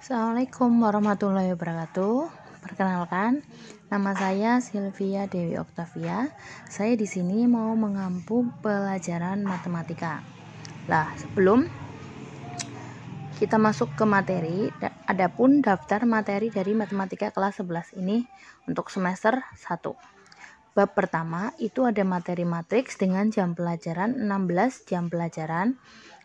Assalamualaikum warahmatullahi wabarakatuh. Perkenalkan, nama saya Sylvia Dewi Oktavia. Saya di sini mau mengampu pelajaran matematika. Lah, sebelum kita masuk ke materi, adapun daftar materi dari matematika kelas 11 ini untuk semester 1. Bab pertama itu ada materi matriks dengan jam pelajaran 16 jam pelajaran.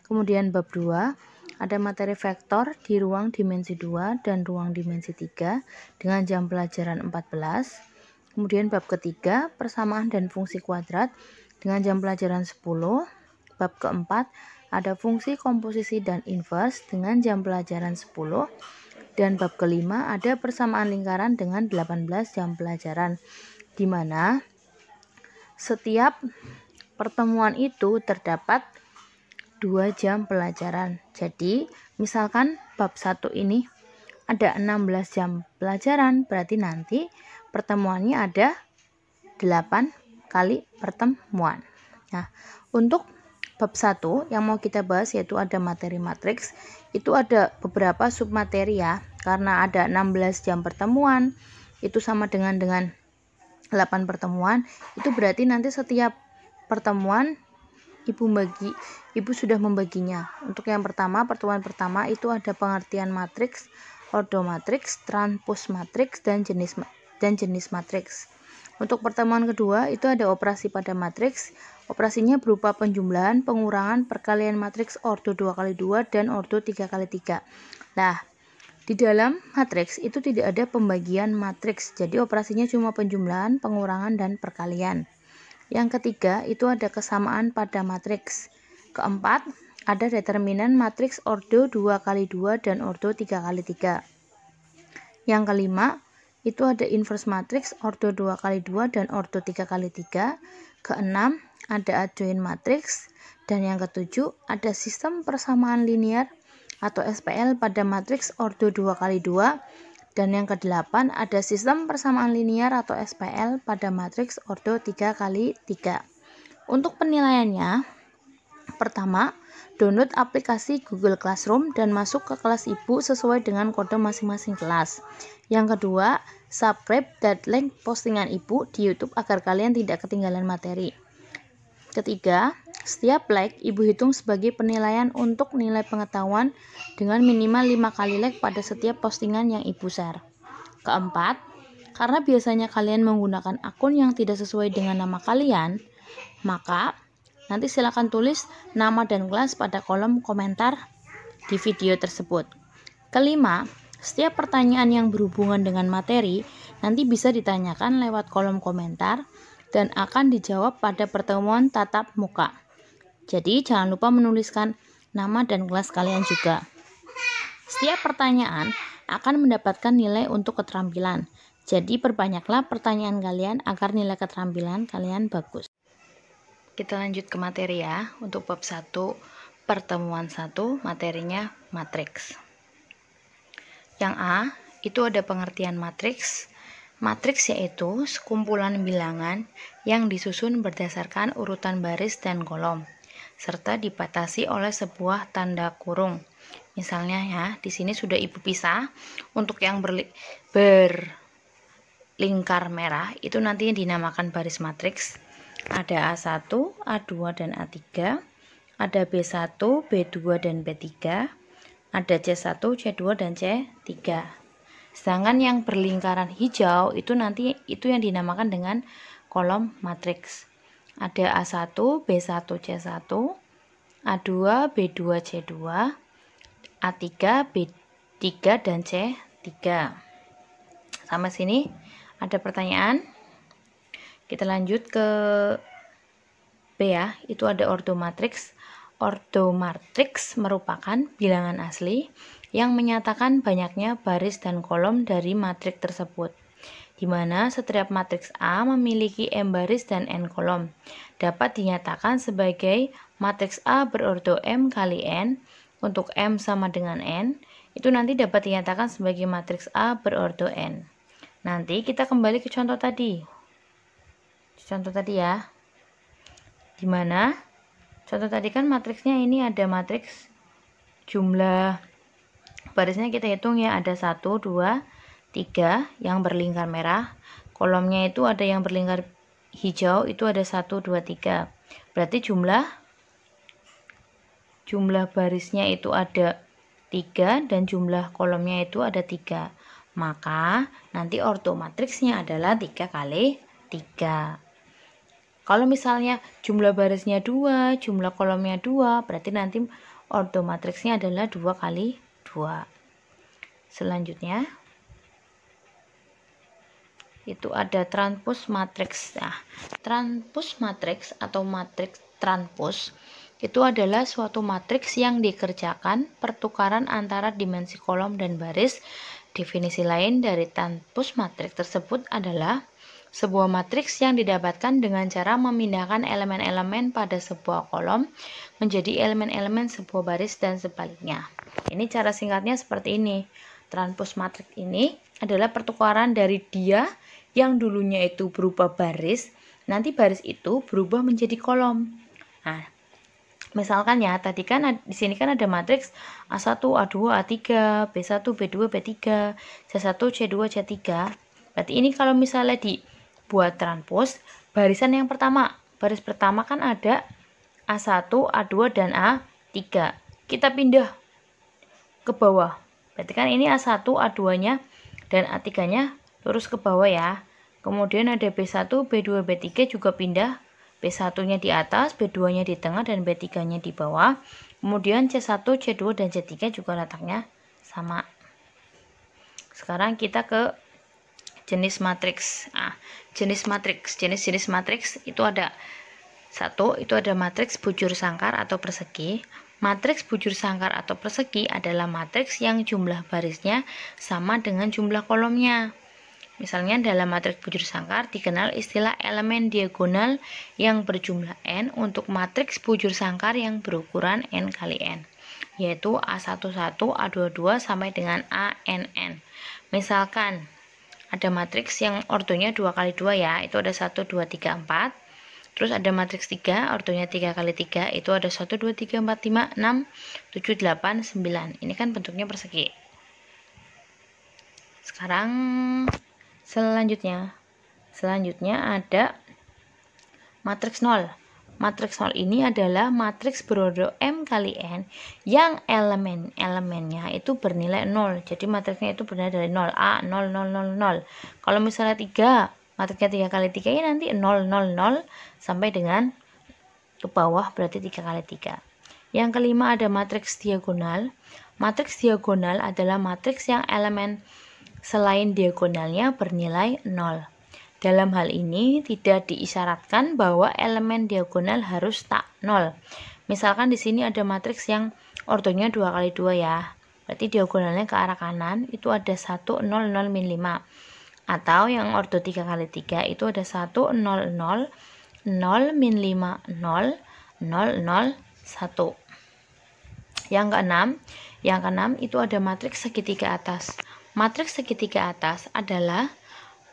Kemudian bab 2 ada materi vektor di ruang dimensi 2 dan ruang dimensi 3 dengan jam pelajaran 14. Kemudian bab ketiga persamaan dan fungsi kuadrat dengan jam pelajaran 10. Bab keempat ada fungsi komposisi dan inverse dengan jam pelajaran 10. Dan bab kelima ada persamaan lingkaran dengan 18 jam pelajaran, di mana setiap pertemuan itu terdapat 2 jam pelajaran. Jadi, misalkan bab 1 ini ada 16 jam pelajaran, berarti nanti pertemuannya ada 8 kali pertemuan. Nah, untuk bab 1 yang mau kita bahas yaitu ada materi matriks, itu ada beberapa submateri ya, karena ada 16 jam pertemuan, itu sama dengan 8 pertemuan, itu berarti nanti setiap pertemuan Ibu sudah membaginya. Untuk yang pertama, pertemuan pertama itu ada pengertian matriks, ordomatriks, transpos matriks, dan jenis matriks. Untuk pertemuan kedua itu ada operasi pada matriks. Operasinya berupa penjumlahan, pengurangan, perkalian matriks ordo 2x2 dan ordo 3x3. Nah, di dalam matriks itu tidak ada pembagian matriks. Jadi operasinya cuma penjumlahan, pengurangan, dan perkalian. Yang ketiga, itu ada kesamaan pada matriks. Keempat, ada determinan matriks ordo 2x2 dan ordo 3x3. Yang kelima, itu ada inverse matriks ordo 2x2 dan ordo 3x3. Keenam, ada adjoint matriks. Dan yang ketujuh, ada sistem persamaan linear atau SPL pada matriks ordo 2x2. Dan yang kedelapan ada sistem persamaan linear atau SPL pada matriks ordo 3x3. Untuk penilaiannya, pertama, download aplikasi Google Classroom dan masuk ke kelas ibu sesuai dengan kode masing-masing kelas. Yang kedua, subscribe dan like postingan ibu di YouTube agar kalian tidak ketinggalan materi. Ketiga, setiap like ibu hitung sebagai penilaian untuk nilai pengetahuan dengan minimal 5 kali like pada setiap postingan yang ibu share. Keempat, karena biasanya kalian menggunakan akun yang tidak sesuai dengan nama kalian, maka nanti silakan tulis nama dan kelas pada kolom komentar di video tersebut. Kelima, setiap pertanyaan yang berhubungan dengan materi nanti bisa ditanyakan lewat kolom komentar dan akan dijawab pada pertemuan tatap muka. Jadi jangan lupa menuliskan nama dan kelas kalian juga. Setiap pertanyaan akan mendapatkan nilai untuk keterampilan. Jadi perbanyaklah pertanyaan kalian agar nilai keterampilan kalian bagus. Kita lanjut ke materi ya. Untuk bab 1 pertemuan 1 materinya matriks. Yang A itu ada pengertian matriks. Matriks yaitu sekumpulan bilangan yang disusun berdasarkan urutan baris dan kolom, serta dibatasi oleh sebuah tanda kurung. Misalnya ya, di sini sudah ibu pisah. Untuk yang berlingkar merah itu nanti dinamakan baris matriks. Ada A1, A2, dan A3. Ada B1, B2, dan B3. Ada C1, C2, dan C3. Sedangkan yang berlingkaran hijau itu nanti itu yang dinamakan dengan kolom matriks. Ada A1, B1, C1, A2, B2, C2, A3, B3, dan C3. Sampai sini ada pertanyaan? Kita lanjut ke B ya, itu ada ordomatriks. Ordomatriks merupakan bilangan asli yang menyatakan banyaknya baris dan kolom dari matriks tersebut, di mana setiap matriks A memiliki M baris dan N kolom. Dapat dinyatakan sebagai matriks A berordo M kali N. Untuk M sama dengan N, itu nanti dapat dinyatakan sebagai matriks A berordo N. Nanti kita kembali ke contoh tadi. Contoh tadi ya. Di mana contoh tadi kan matriksnya ini ada matriks jumlah Barisnya kita hitung ya, ada 1, 2, 3 yang berlingkar merah. Kolomnya itu ada yang berlingkar hijau, itu ada 1, 2, 3. Berarti jumlah barisnya itu ada 3 dan jumlah kolomnya itu ada 3. Maka nanti ortomatriksnya adalah 3 kali 3. Kalau misalnya jumlah barisnya 2, jumlah kolomnya 2, berarti nanti ortomatriksnya adalah 2 kali 2. Selanjutnya itu ada transpose matriks. Nah, transpose matriks atau matriks transpose itu adalah suatu matriks yang dikerjakan pertukaran antara dimensi kolom dan baris. Definisi lain dari transpose matriks tersebut adalah sebuah matriks yang didapatkan dengan cara memindahkan elemen-elemen pada sebuah kolom menjadi elemen-elemen sebuah baris dan sebaliknya. Ini cara singkatnya seperti ini. Transpose matriks ini adalah pertukaran dari dia yang dulunya itu berupa baris, nanti baris itu berubah menjadi kolom. Nah, misalkan ya, tadi kan di sini kan ada matriks A1, A2, A3, B1, B2, B3, C1, C2, C3. Berarti ini kalau misalnya dibuat transpose, barisan yang pertama, baris pertama kan ada A1, A2, dan A3. Kita pindah ke bawah. Berarti kan ini A1, A2-nya dan A3-nya lurus ke bawah ya. Kemudian ada B1, B2, B3 juga pindah. B1-nya di atas, B2-nya di tengah, dan B3-nya di bawah. Kemudian C1, C2, dan C3 juga letaknya sama. Sekarang kita ke jenis matriks. Nah, jenis matriks itu ada satu, itu ada matriks bujur sangkar atau persegi. Matriks bujur sangkar atau persegi adalah matriks yang jumlah barisnya sama dengan jumlah kolomnya. Misalnya dalam matriks bujur sangkar dikenal istilah elemen diagonal yang berjumlah n untuk matriks bujur sangkar yang berukuran n kali n, yaitu A11, A22 sampai dengan ANN. Misalkan ada matriks yang ortonya 2 kali 2 ya, itu ada 1, 2, 3, 4. Terus ada matriks 3, ortonya 3 kali 3, itu ada 1, 2, 3, 4, 5, 6, 7, 8, 9. Ini kan bentuknya persegi. Sekarang selanjutnya ada matriks 0. Matriks 0 ini adalah matriks berorder m kali n yang elemennya itu bernilai 0. Jadi matriksnya itu bernilai dari 0, A 0 0 0 0. Kalau misalnya 3, matriksnya 3 kali 3 ya nanti 0 0 0 sampai dengan ke bawah, berarti 3 kali 3. Yang kelima ada matriks diagonal. Matriks diagonal adalah matriks yang elemen selain diagonalnya bernilai 0. Dalam hal ini tidak diisyaratkan bahwa elemen diagonal harus tak 0. Misalkan di sini ada matriks yang ortonya 2 kali 2 ya. Berarti diagonalnya ke arah kanan itu ada 1 0 0 min 5. Atau yang ordo 3 kali 3 itu ada 1 0 0 0 min 5 0 0 0 1. Yang keenam itu ada matriks segitiga atas. Matriks segitiga atas adalah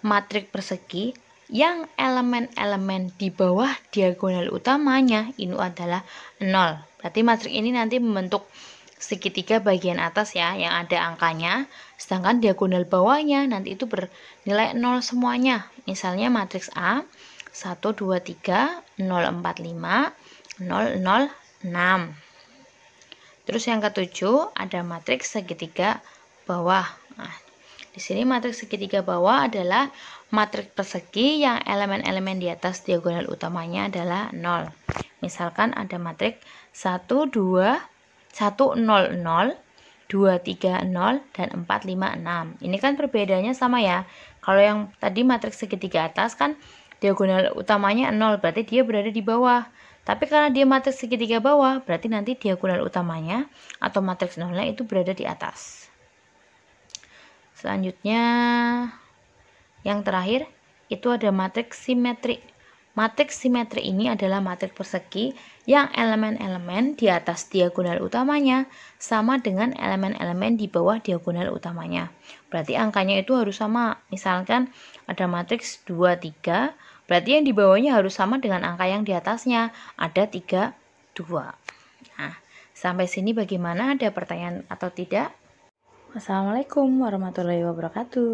matriks persegi yang elemen-elemen di bawah diagonal utamanya ini adalah 0. Berarti matriks ini nanti membentuk segitiga bagian atas ya, yang ada angkanya, sedangkan diagonal bawahnya nanti itu bernilai 0 semuanya. Misalnya matriks A 1 2 3 0 4 5 0 0 6. Terus yang ketujuh ada matriks segitiga bawah. Nah, di sini matriks segitiga bawah adalah matriks persegi yang elemen-elemen di atas diagonal utamanya adalah 0. Misalkan ada matriks 1 0 0, 2 3 0, dan 4 5 6. Ini kan perbedaannya sama ya. Kalau yang tadi matriks segitiga atas kan diagonal utamanya 0, berarti dia berada di bawah. Tapi karena dia matriks segitiga bawah, berarti nanti diagonal utamanya atau matriks nolnya itu berada di atas. Selanjutnya, yang terakhir, itu ada matriks simetri. Matriks simetri ini adalah matriks persegi yang elemen-elemen di atas diagonal utamanya sama dengan elemen-elemen di bawah diagonal utamanya. Berarti angkanya itu harus sama. Misalkan ada matriks 2, 3, berarti yang di bawahnya harus sama dengan angka yang di atasnya. Ada 3, 2. Nah, sampai sini bagaimana? Ada pertanyaan atau tidak? Wassalamualaikum warahmatullahi wabarakatuh.